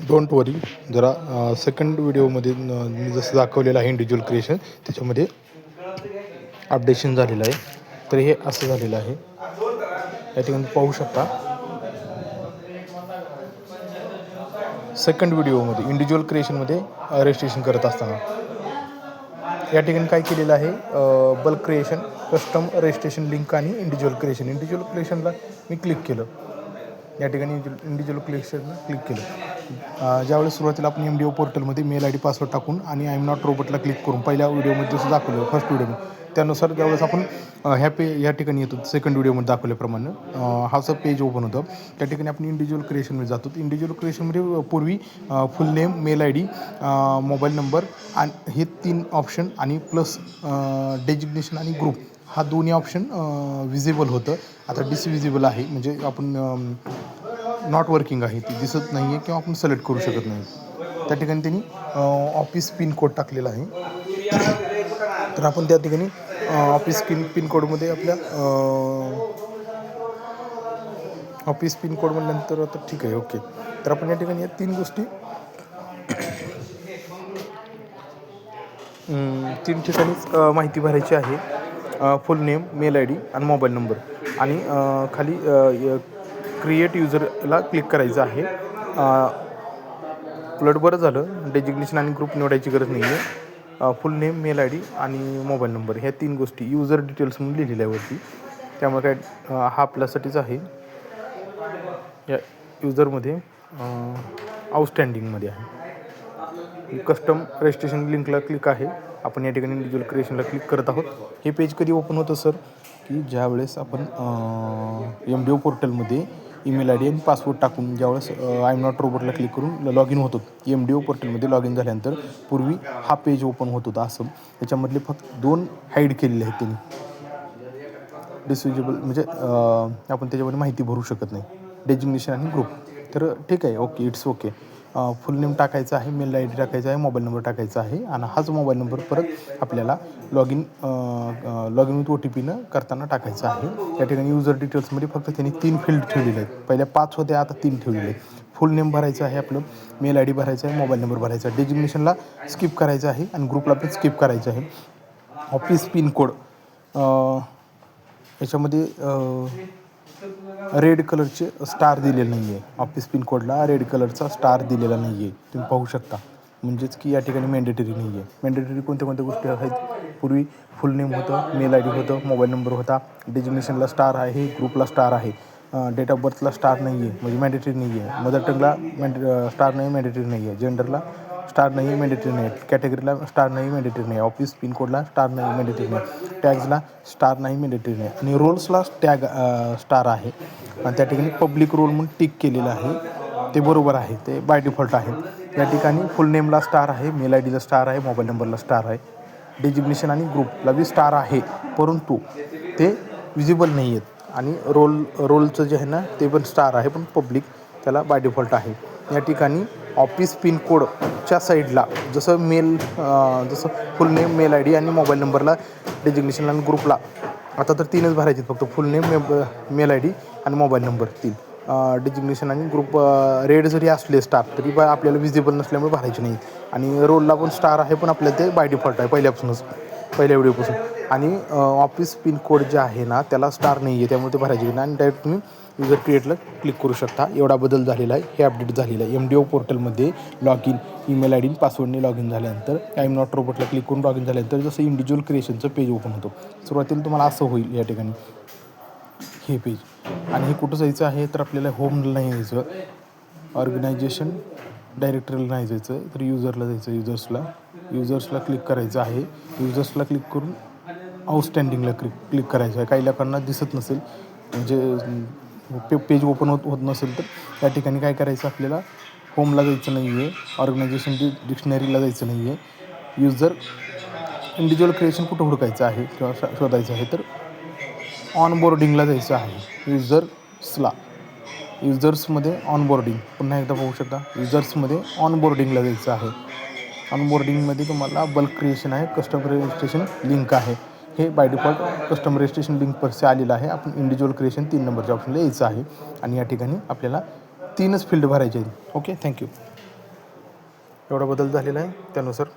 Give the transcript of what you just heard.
Don't वरी. जरा second व्हिडिओमध्ये मी जसं दाखवलेलं आहे इंडिव्हिज्युअल क्रिएशन त्याच्यामध्ये अपडेशन झालेलं आहे. तर हे असं झालेलं आहे. या ठिकाणी पाहू शकता सेकंड व्हिडिओमध्ये इंडिव्हिज्युअल क्रिएशनमध्ये रजिस्ट्रेशन करत असताना या ठिकाणी काय केलेलं आहे, bulk creation, custom registration link आणि इंडिव्हिज्युअल क्रिएशनला मी क्लिक केलं. या ठिकाणी इंडिव्हिज्युअल क्रिएशनला क्लिक केलं. ज्यावेळेस सुरुवातीला आपण MDO पोर्टलमध्ये मेल ID पासवर्ड टाकून आणि आय एम नॉट रोबोटला क्लिक करून पहिल्या व्हिडिओमध्ये जसं दाखवलं फर्स्ट व्हिडिओमध्ये त्यानुसार ज्यावेळेस आपण या ठिकाणी येतो सेकंड व्हिडिओमध्ये दाखवल्याप्रमाणे हाचं पेज ओपन होतं. त्या ठिकाणी आपण इंडिव्हिज्युअल क्रिएशनमध्ये जातो. इंडिव्हिज्युअल क्रिएशनमध्ये पूर्वी full name, mail ID, mobile number आणि हे 3 ऑप्शन आणि प्लस डेजिग्नेशन आणि ग्रुप हा दोन्ही ऑप्शन विजिबल होतं. आता डिसविजिबल आहे, म्हणजे आपण नॉट वर्किंग आहे, ती दिसत नाही आहे किंवा आपण सिलेक्ट करू शकत नाही. त्या ठिकाणी त्यांनी ऑफिस पिन कोड टाकलेला आहे. तर आपण त्या ठिकाणी ऑफिस पिन कोडमध्ये आपल्या ऑफिस पिन कोड म्हटल्यानंतर आता ठीक आहे, ओके. तर आपण या ठिकाणी या 3 गोष्टी 3 ठिकाणीच माहिती भरायची आहे. फुल नेम, मेल ID आणि मोबाईल नंबर आणि खाली क्रिएट युजरला क्लिक करायचं आहे. उलट बरं झालं, डेजिग्नेशन आणि ग्रुप निवडायची गरज नाही आहे. फुल नेम, मेल ID आणि मोबाईल नंबर ह्या 3 गोष्टी युजर डिटेल्स म्हणून लिहिलेल्या आहे वरती. त्यामुळे काय हा आपल्यासाठीच आहे. या युजरमध्ये आउटस्टँडिंगमध्ये आहे. कस्टम रजिस्ट्रेशन लिंकला क्लिक आहे. आपण या ठिकाणी इंडिव्हिज्युअल क्रिएशनला क्लिक करत आहोत. हे पेज कधी ओपन होतं सर, की ज्यावेळेस आपण MDO पोर्टलमध्ये ईमेल ID आणि पासवर्ड टाकून ज्यावेळेस आय एम नॉट रोबोटला क्लिक करून लॉग इन होतो. MDO पोर्टलमध्ये लॉग इन झाल्यानंतर पूर्वी हा पेज ओपन होत होता. असं त्याच्यामधले फक्त 2 हाईड केलेले आहेत त्यांनी, डिसविजिबल, म्हणजे आपण त्याच्यामध्ये माहिती भरू शकत नाही, डेजिग्नेशन आणि ग्रुप. तर ठीक आहे, okay, it's okay. Full name टाकायचं आहे, मेल ID टाकायचा आहे, मोबाईल नंबर टाकायचा आहे आणि हाच मोबाईल नंबर परत आपल्याला लॉग इन विथ OTPनं करताना टाकायचा आहे. या ठिकाणी युजर डिटेल्समध्ये फक्त त्यांनी 3 फील्ड ठेवलेले आहेत. पहिल्या 5 होत्या, आता 3 ठेवलेले आहेत. फुल नेम भरायचं आहे आपलं, मेल ID भरायचं आहे, मोबाईल नंबर भरायचा आहे, डेजिग्नेशनला स्किप करायचं आहे आणि ग्रुपला पण स्किप करायचं आहे. ऑफिस पिन कोड याच्यामध्ये रेड कलरचे स्टार दिलेलं नाही आहे. ऑफिस पिन कोडला रेड कलरचा स्टार दिलेला नाही आहे, तुम्ही पाहू शकता. म्हणजेच की या ठिकाणी मॅन्डेटरी नाही आहे. मॅन्डेटरी कोणत्या कोणत्या गोष्टी आहेत, पूर्वी फुल नेम होतं, मेल ID होतं, मोबाईल नंबर होता, डेजिग्नेशनला स्टार आहे, ग्रुपला स्टार आहे, डेट ऑफ बर्थला स्टार नाही आहे, म्हणजे मॅन्डेटरी नाही आहे. मदर टंगला स्टार नाही, मॅन्डेटरी नाही आहे. जेंडरला स्टार नाही, मॅन्डेटरी नाही. कॅटेगरीला स्टार नाही, मॅन्डेटरी नाही. ऑफिस पिन कोडला स्टार नाही, मॅन्डेटरी नाही. टॅग्सला स्टार नाही, मॅन्डेटरी नाही. आणि रोल्सला स्टार आहे आणि त्या ठिकाणी पब्लिक रोल म्हणून टिक केलेलं आहे, ते बरोबर आहे, ते बाय डिफॉल्ट आहे. या ठिकाणी फुल नेमला स्टार आहे, मेल IDला स्टार आहे, मोबाईल नंबरला स्टार आहे, डेजिग्नेशन आणि ग्रुपला बी स्टार आहे, परंतु ते विजिबल नाही आहेत. आणि रोलचं जे आहे ना ते पण स्टार आहे, पण पब्लिक त्याला बाय डिफॉल्ट आहे. या ठिकाणी ऑफिस पिन कोडच्या साईडला जसं फुल नेम, मेल ID आणि मोबाईल नंबरला, डेजिग्नेशन आणि ग्रुपला आता तर 3च भरायचे फक्त, फुल नेम, मेल ID आणि मोबाईल नंबर 3. डेजिग्नेशन आणि ग्रुप रेड जरी असले स्टार तरी आपल्याला विजिबल नसल्यामुळे भरायचे नाही. आणि रोलला पण स्टार आहे, पण आपल्याला ते बाय डिफॉल्ट आहे पहिल्यापासूनच, पहिल्या व्हिडिओपासून. आणि ऑफिस पिन कोड जे आहे ना त्याला स्टार नाही आहे, त्यामुळे ते भरायचे नाही. आणि डायरेक्ट तुम्ही युजर क्रिएटला क्लिक करू शकता. एवढा बदल झालेला आहे, हे अपडेट झालेलं आहे. MDO पोर्टलमध्ये लॉग इन, ईमेल ID पासवर्डने लॉग इन झाल्यानंतर आय एम नॉट रोबोटला क्लिक करून लॉग इन झाल्यानंतर जसं इंडिव्हिज्युअल क्रिएशनचं पेज ओपन होतं. सुरुवातीला तुम्हाला असं होईल या ठिकाणी हे पेज. आणि हे कुठं जायचं आहे, तर आपल्याला होमला नाही जायचं, ऑर्गनायझेशन डायरेक्टरीला नाही जायचं, तर युजरला जायचं. युजर्सला क्लिक करायचं आहे. युजर्सला क्लिक करून आउटस्टँडिंगला क्लिक करायचं आहे. काही लोकांना दिसत नसेल, म्हणजे पेज ओपन होत नसेल, तर त्या ठिकाणी काय करायचं, आपल्याला होमला जायचं नाही आहे, ऑर्गनायझेशन डिक्शनरीला जायचं नाही आहे. इंडिव्हिज्युअल क्रिएशन कुठं हुडकायचं आहे किंवा शोधायचं आहे, तर ऑनबोर्डिंगला जायचं आहे. युजर्समध्ये ऑनबोर्डिंग, पुन्हा एकदा पाहू शकता, युजर्समध्ये ऑनबोर्डिंगला जायचं आहे. ऑनबोर्डिंगमध्ये तुम्हाला बल्क क्रिएशन आहे, कस्टमर रजिस्ट्रेशन लिंक आहे. हे by default customer registration link परसे आलेलं आहे. आपण इंडिव्हिज्युअल क्रिएशन 3 नंबरच्या ऑप्शनला यायचं आहे. आणि या ठिकाणी आपल्याला 3च फील्ड भरायचे आहेत. Okay, thank you. एवढा बदल झालेला आहे त्यानुसार